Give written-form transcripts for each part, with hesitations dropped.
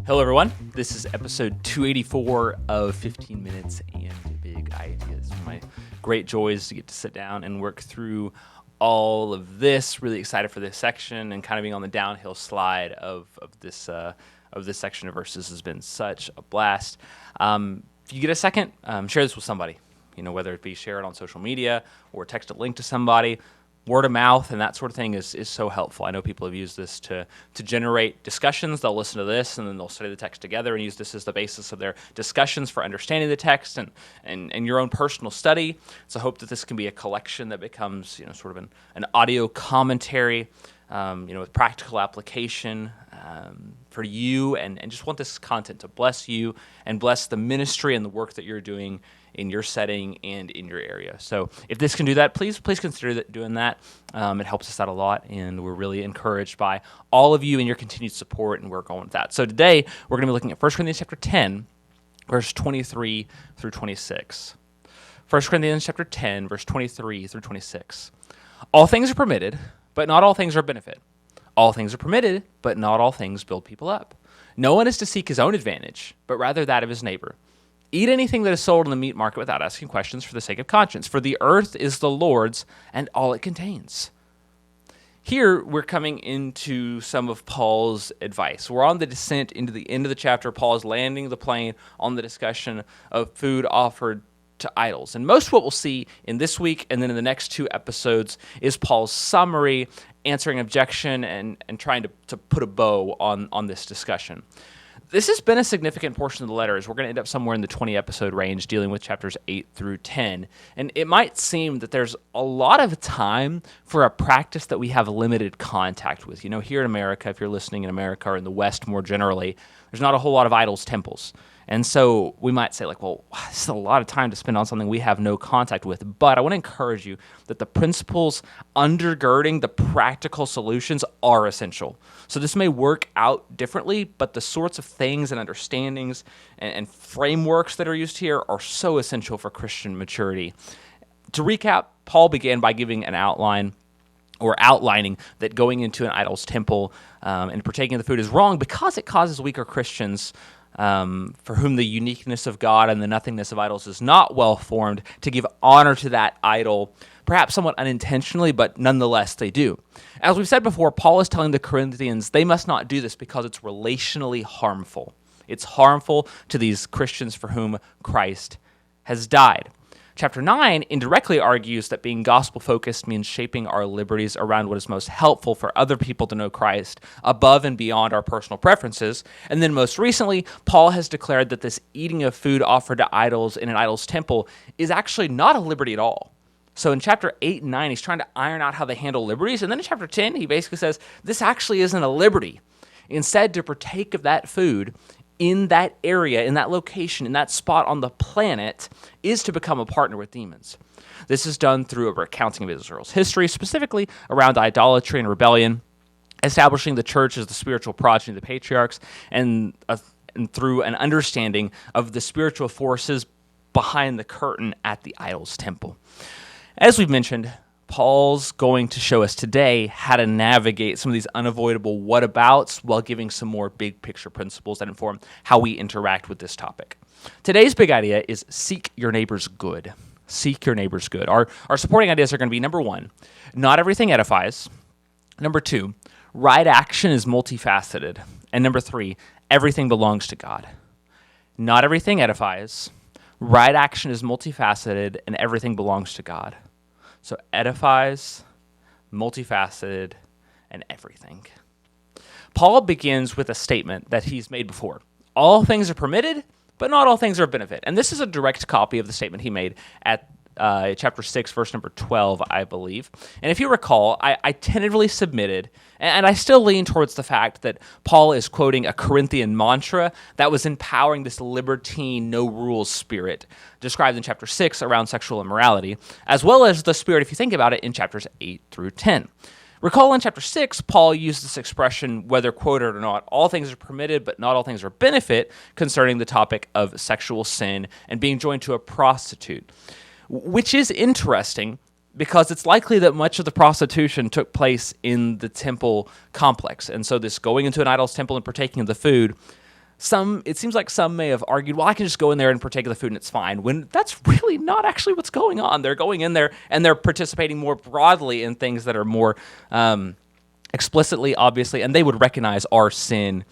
Hello, everyone. This is episode 284 of 15 Minutes and Big Ideas. One of my great joys to get to sit down and work through all of this. Really excited for this section, and kind of being on the downhill slide of this section of verses has been such a blast. If you get a second, share this with somebody. Whether it be share it on social media or text a link to somebody. Word of mouth and that sort of thing is so helpful. I know people have used this to generate discussions. They'll listen to this and then they'll study the text together and use this as the basis of their discussions for understanding the text and your own personal study. So I hope that this can be a collection that becomes sort of an audio commentary, with practical application for you, and just want this content to bless you and bless the ministry and the work that you're doing in your setting and in your area. So if this can do that, please consider doing that. It helps us out a lot, and we're really encouraged by all of you and your continued support, and we're going with that. So today, we're going to be looking at 1 Corinthians chapter 10, verse 23 through 26. 1 Corinthians chapter 10, verse 23 through 26. All things are permitted, but not all things are a benefit. All things are permitted, but not all things build people up. No one is to seek his own advantage, but rather that of his neighbor. Eat anything that is sold in the meat market without asking questions for the sake of conscience, for the earth is the Lord's and all it contains. Here, we're coming into some of Paul's advice. We're on the descent into the end of the chapter. Paul is landing the plane on the discussion of food offered to idols. And most of what we'll see in this week and then in the next two episodes is Paul's summary, answering objection, and trying to put a bow on this discussion. This has been a significant portion of the letter, as we're going to end up somewhere in the 20-episode range dealing with chapters 8 through 10. And it might seem that there's a lot of time for a practice that we have limited contact with. Here in America, if you're listening in America or in the West more generally, there's not a whole lot of idols temples. And so we might say, this is a lot of time to spend on something we have no contact with. But I want to encourage you that the principles undergirding the practical solutions are essential. So this may work out differently, but the sorts of things and understandings and frameworks that are used here are so essential for Christian maturity. To recap, Paul began by giving an outline or outlining that going into an idol's temple and partaking of the food is wrong because it causes weaker Christians for whom the uniqueness of God and the nothingness of idols is not well formed to give honor to that idol, perhaps somewhat unintentionally, but nonetheless they do. As we've said before, Paul is telling the Corinthians they must not do this because it's relationally harmful. It's harmful to these Christians for whom Christ has died. Chapter 9 indirectly argues that being gospel-focused means shaping our liberties around what is most helpful for other people to know Christ above and beyond our personal preferences. And then most recently, Paul has declared that this eating of food offered to idols in an idol's temple is actually not a liberty at all. So in chapter 8 and 9, he's trying to iron out how they handle liberties. And then in chapter 10, he basically says, this actually isn't a liberty. Instead, to partake of that food in that area, in that location, in that spot on the planet, is to become a partner with demons. This is done through a recounting of Israel's history, specifically around idolatry and rebellion, establishing the church as the spiritual progeny of the patriarchs, and through an understanding of the spiritual forces behind the curtain at the idol's temple. As we've mentioned, Paul's going to show us today how to navigate some of these unavoidable whatabouts while giving some more big picture principles that inform how we interact with this topic. Today's big idea is seek your neighbor's good. Seek your neighbor's good. Our supporting ideas are going to be, number one, not everything edifies. Number two, right action is multifaceted. And number three, everything belongs to God. Not everything edifies. Right action is multifaceted, and everything belongs to God. So edifies, multifaceted, and everything. Paul begins with a statement that he's made before. All things are permitted, but not all things are a benefit. And this is a direct copy of the statement he made at chapter 6, verse number 12, I believe. And if you recall, I tentatively submitted, and I still lean towards the fact that Paul is quoting a Corinthian mantra that was empowering this libertine, no-rules spirit described in chapter 6 around sexual immorality, as well as the spirit, if you think about it, in chapters 8 through 10. Recall in chapter 6, Paul used this expression, whether quoted or not, all things are permitted, but not all things are benefit, concerning the topic of sexual sin and being joined to a prostitute. Which is interesting because it's likely that much of the prostitution took place in the temple complex. And so this going into an idol's temple and partaking of the food It seems like some may have argued, well, I can just go in there and partake of the food and it's fine, when that's really not actually what's going on. They're going in there and they're participating more broadly in things that are more explicitly, obviously, and they would recognize our sin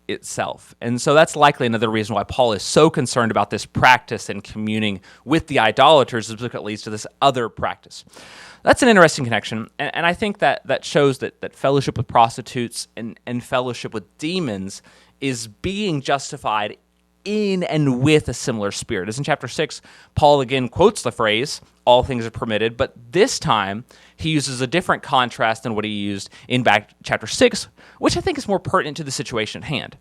itself. And so that's likely another reason why Paul is so concerned about this practice and communing with the idolaters, is because it leads to this other practice. That's an interesting connection, and I think that shows that fellowship with prostitutes and fellowship with demons is being justified in and with a similar spirit. As in chapter 6, Paul again quotes the phrase, all things are permitted, but this time he uses a different contrast than what he used in back chapter 6, which I think is more pertinent to the situation at hand.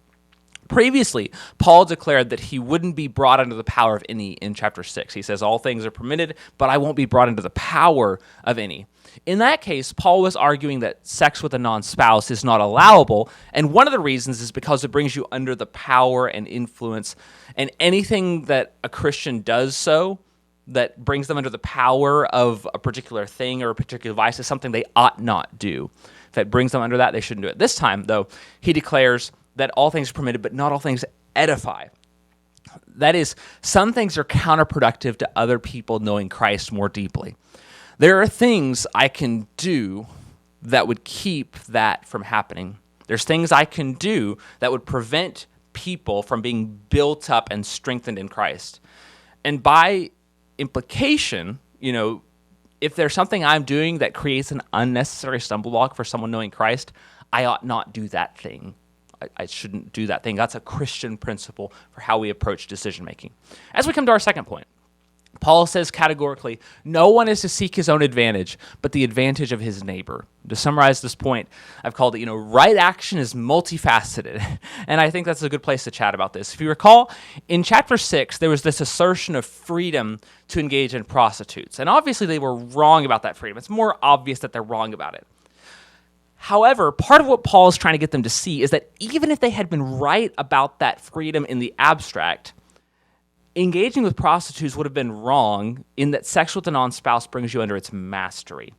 Previously, Paul declared that he wouldn't be brought under the power of any in chapter 6. He says, all things are permitted, but I won't be brought under the power of any. In that case, Paul was arguing that sex with a non-spouse is not allowable, and one of the reasons is because it brings you under the power and influence, and anything that a Christian does so that brings them under the power of a particular thing or a particular vice is something they ought not do. If it brings them under that, they shouldn't do it. This time, though, he declares that all things are permitted, but not all things edify. That is, some things are counterproductive to other people knowing Christ more deeply. There are things I can do that would keep that from happening. There's things I can do that would prevent people from being built up and strengthened in Christ. And by implication, if there's something I'm doing that creates an unnecessary stumble block for someone knowing Christ, I ought not do that thing. I shouldn't do that thing. That's a Christian principle for how we approach decision-making. As we come to our second point, Paul says categorically, no one is to seek his own advantage, but the advantage of his neighbor. To summarize this point, I've called it, right action is multifaceted. And I think that's a good place to chat about this. If you recall, in chapter 6, there was this assertion of freedom to engage in prostitutes. And obviously they were wrong about that freedom. It's more obvious that they're wrong about it. However, part of what Paul is trying to get them to see is that even if they had been right about that freedom in the abstract, engaging with prostitutes would have been wrong in that sex with a non-spouse brings you under its mastery.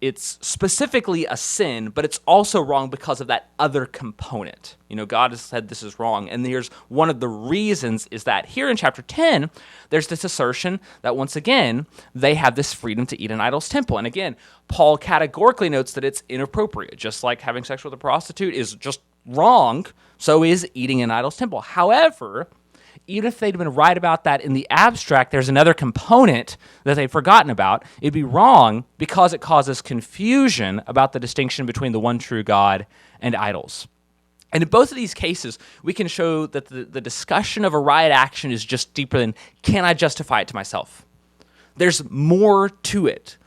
It's specifically a sin, but it's also wrong because of that other component. God has said this is wrong, and here's one of the reasons is that here in chapter 10, there's this assertion that once again, they have this freedom to eat an idol's temple. And again, Paul categorically notes that it's inappropriate. Just like having sex with a prostitute is just wrong, so is eating an idol's temple. However, even if they'd been right about that in the abstract, there's another component that they've forgotten about. It'd be wrong because it causes confusion about the distinction between the one true God and idols. And in both of these cases, we can show that the discussion of a right action is just deeper than, can I justify it to myself? There's more to it.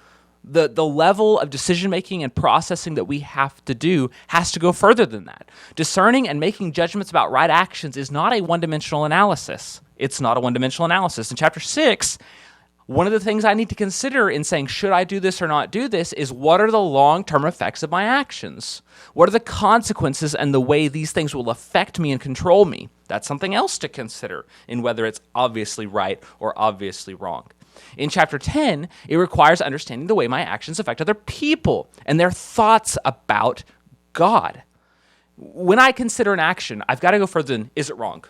The level of decision-making and processing that we have to do has to go further than that. Discerning and making judgments about right actions is not a one-dimensional analysis. It's not a one-dimensional analysis. In chapter 6, one of the things I need to consider in saying, should I do this or not do this, is what are the long-term effects of my actions? What are the consequences and the way these things will affect me and control me? That's something else to consider in whether it's obviously right or obviously wrong. In chapter 10, it requires understanding the way my actions affect other people and their thoughts about God. When I consider an action, I've got to go further than, is it wrong?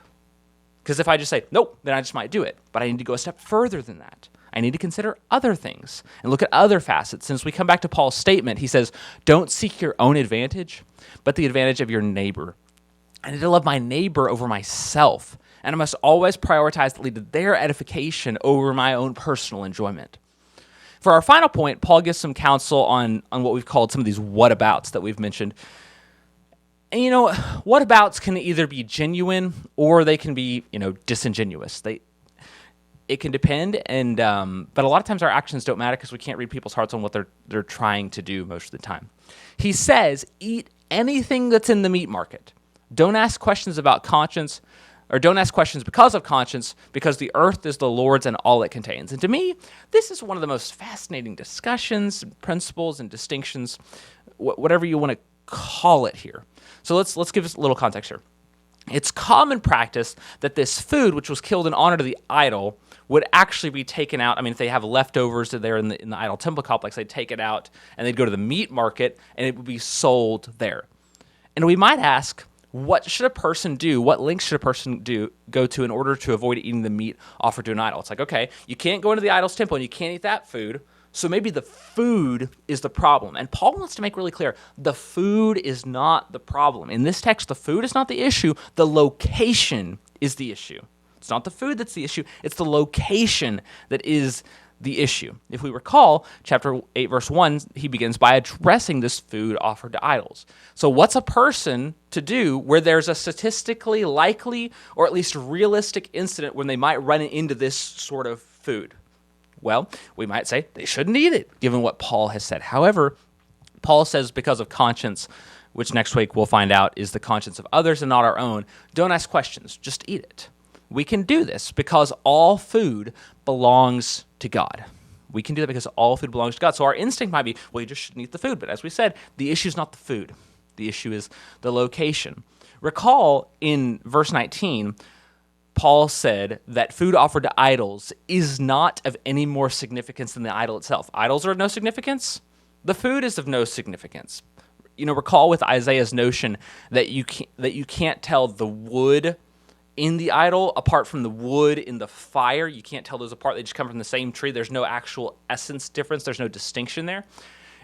Because if I just say, nope, then I just might do it. But I need to go a step further than that. I need to consider other things and look at other facets. Since we come back to Paul's statement, he says, don't seek your own advantage, but the advantage of your neighbor. I need to love my neighbor over myself. And I must always prioritize that lead to their edification over my own personal enjoyment. For our final point, Paul gives some counsel on what we've called some of these whatabouts that we've mentioned. And whatabouts can either be genuine or they can be, disingenuous. It can depend, but a lot of times our actions don't matter because we can't read people's hearts on what they're trying to do most of the time. He says, eat anything that's in the meat market. Don't ask questions about conscience, or don't ask questions because of conscience, because the earth is the Lord's and all it contains. And to me, this is one of the most fascinating discussions, principles, and distinctions, whatever you want to call it here. So let's give us a little context here. It's common practice that this food, which was killed in honor to the idol, would actually be taken out. I mean, if they have leftovers there in the idol temple complex, they'd take it out and they'd go to the meat market and it would be sold there. And we might ask, what should a person do? What lengths should a person go to in order to avoid eating the meat offered to an idol? It's like, okay, you can't go into the idol's temple and you can't eat that food. So maybe the food is the problem. And Paul wants to make really clear, the food is not the problem. In this text, the food is not the issue. The location is the issue. It's not the food that's the issue. It's the location that is the issue. If we recall, chapter 8, verse 1, he begins by addressing this food offered to idols. So what's a person to do where there's a statistically likely or at least realistic incident when they might run into this sort of food? Well, we might say they shouldn't eat it, given what Paul has said. However, Paul says because of conscience, which next week we'll find out is the conscience of others and not our own, don't ask questions, just eat it. We can do this because all food belongs to God. We can do that because all food belongs to God. So our instinct might be, well, you just shouldn't eat the food. But as we said, the issue is not the food. The issue is the location. Recall in verse 19, Paul said that food offered to idols is not of any more significance than the idol itself. Idols are of no significance. The food is of no significance. Recall with Isaiah's notion that you can't tell the wood in the idol apart from the wood in the fire. You can't tell those apart. They just come from the same tree. There's no actual essence difference. There's no distinction there.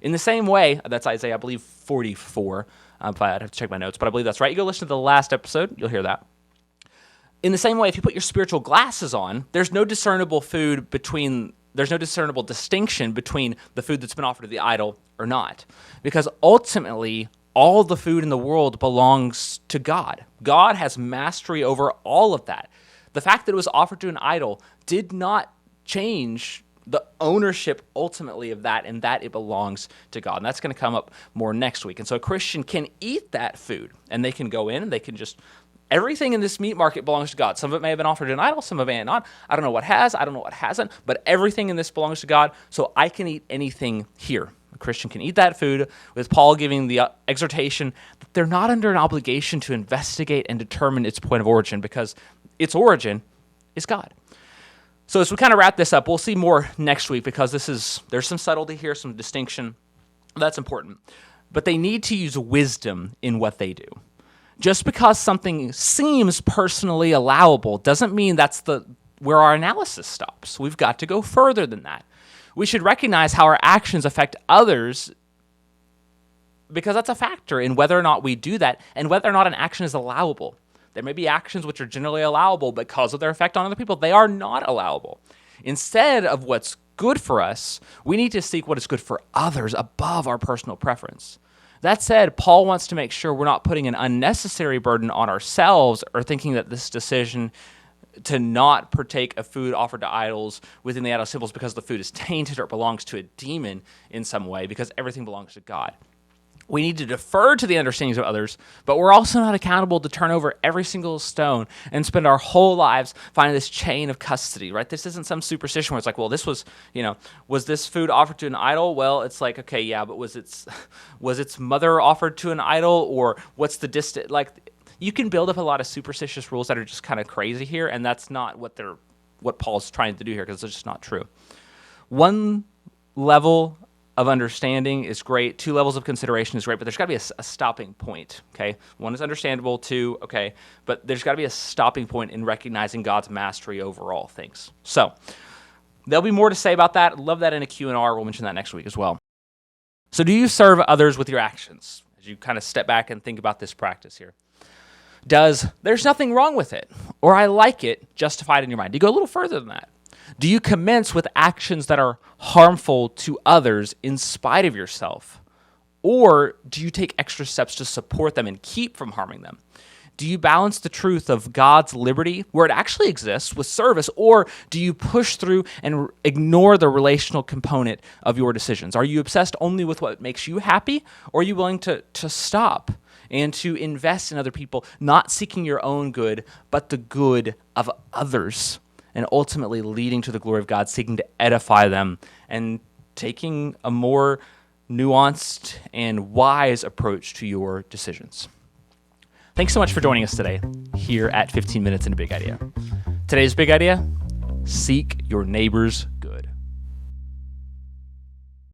In the same way, that's Isaiah, I believe, 44. I'd have to check my notes, but I believe that's right. You go listen to the last episode. You'll hear that. In the same way, if you put your spiritual glasses on, there's no discernible distinction between the food that's been offered to the idol or not. Because ultimately, all the food in the world belongs to God. God has mastery over all of that. The fact that it was offered to an idol did not change the ownership ultimately of that, and that it belongs to God. And that's going to come up more next week. And so a Christian can eat that food, and they can go in and they can just... Everything in this meat market belongs to God. Some of it may have been offered to an idol, some of it may not. I don't know what has, I don't know what hasn't, but everything in this belongs to God, so I can eat anything here. A Christian can eat that food, with Paul giving the exhortation that they're not under an obligation to investigate and determine its point of origin, because its origin is God. So as we kind of wrap this up, we'll see more next week, because there's some subtlety here, some distinction. That's important. But they need to use wisdom in what they do. Just because something seems personally allowable doesn't mean that's where our analysis stops. We've got to go further than that. We should recognize how our actions affect others, because that's a factor in whether or not we do that and whether or not an action is allowable. There may be actions which are generally allowable because of their effect on other people. They are not allowable. Instead of what's good for us, we need to seek what is good for others above our personal preference. That said, Paul wants to make sure we're not putting an unnecessary burden on ourselves or thinking that this decision to not partake of food offered to idols within the idol symbols because the food is tainted or it belongs to a demon in some way, because everything belongs to God. We need to defer to the understandings of others, but we're also not accountable to turn over every single stone and spend our whole lives finding this chain of custody, right? This isn't some superstition where it's like, well, this was this food offered to an idol? Well, it's like, okay, yeah, but was its mother offered to an idol, or what's the distance? Like, you can build up a lot of superstitious rules that are just kind of crazy here, and that's not what Paul's trying to do here, because it's just not true. One level of understanding is great. 2 levels of consideration is great, but there's got to be a stopping point, okay? 1 is understandable, 2, okay, but there's got to be a stopping point in recognizing God's mastery over all things. So there'll be more to say about that. Love that in a Q&R. We'll mention that next week as well. So do you serve others with your actions? As you kind of step back and think about this practice here. Does "there's nothing wrong with it" or "I like it" justify it in your mind? Do you go a little further than that? Do you commence with actions that are harmful to others in spite of yourself? Or do you take extra steps to support them and keep from harming them? Do you balance the truth of God's liberty, where it actually exists, with service? Or do you push through and ignore the relational component of your decisions? Are you obsessed only with what makes you happy? Or are you willing to stop and to invest in other people, not seeking your own good, but the good of others? And ultimately leading to the glory of God, seeking to edify them and taking a more nuanced and wise approach to your decisions. Thanks so much for joining us today here at 15 Minutes in a Big Idea. Today's big idea: seek your neighbor's